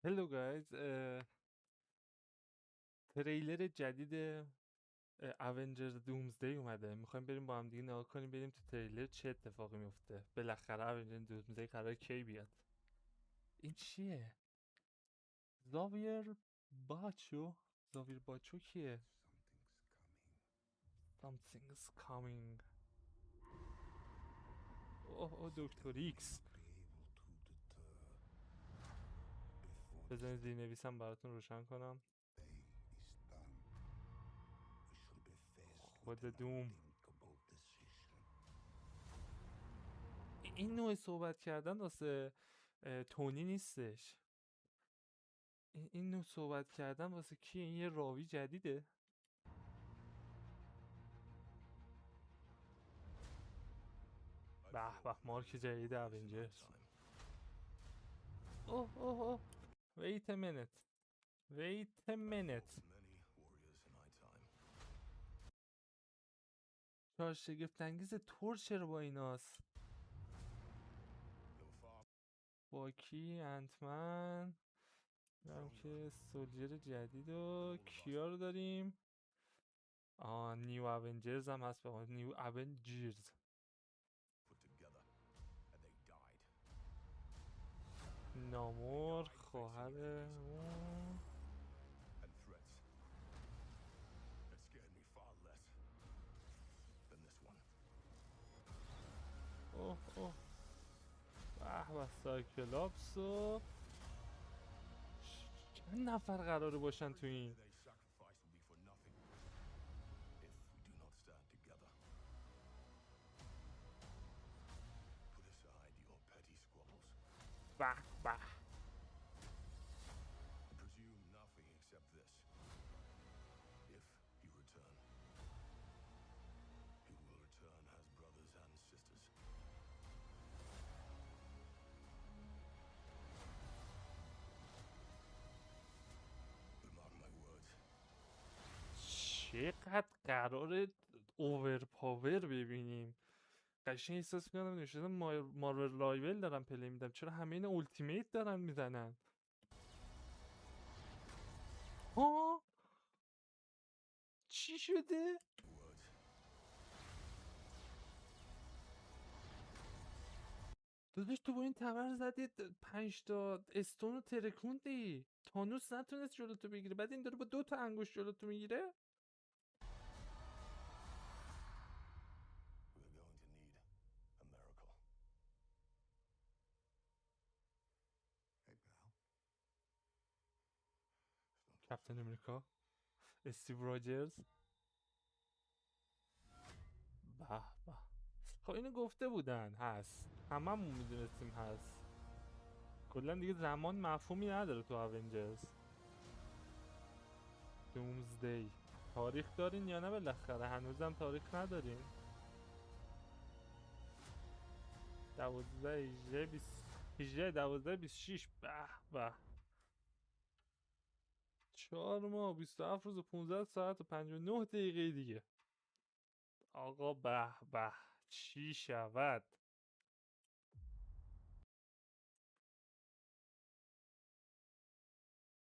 هلو گایز، تریلر جدید اونجرز دومزدی اومده. میخوایم بریم با هم دیگه نگاه کنیم ببینیم تو تریلر چه اتفاقی میفته. بالاخره اونجرز دومزدی قرار کی بیاد؟ این چیه؟ زاویر باچو. زاویر باچو کیه؟ Something's coming. اوه دکتر ایکس. بزنید زیر نویسم براتون روشن کنم. خود دوم. این نوع صحبت کردن واسه تونی نیستش. این نوع صحبت کردن واسه کیه؟ این یه راوی جدیده. به به، مارک جدید اونجرز. اوه wait a minute wait a minute. چرا شگفت انگیز تور چرا با ایناست؟ با کی؟ انتمن. میگم که سولجر جدید و کیا رو داریم؟ نیو اونجرز هم هست. به نیو اونجرز. نامور خواهر اون. اوه به به، سایکلاپس و چند نفر قراره باشن تو این؟ به به. چقدر قراره اوورپاور ببینیم. قشنگ احساس میکنم نشده مارول رایول دارم پلی میدم. چرا همه این التیمیت دارن میزنن؟ ها چی شده؟ داداش تو با این تبر زدی 5 تا استون رو ترکوندی. تانوس نتونست جلوتو بگیره، بعد این داره با 2 تا انگوش جلوتو میگیره. کپتن امریکا، استیو راجرز. به به. خب اینو گفته بودن هست، هممون میدونستیم هست. کلا دیگه زمان مفهومی نداره تو اونجرز. دومزدی تاریخ دارین یا نه؟ بالاخره هنوزم تاریخ ندارین. 12 18 20 18 12 26. به به. 4 ماه 27 روز و 15 ساعت و 59 دقیقه دیگه. آقا به به، چی شود؟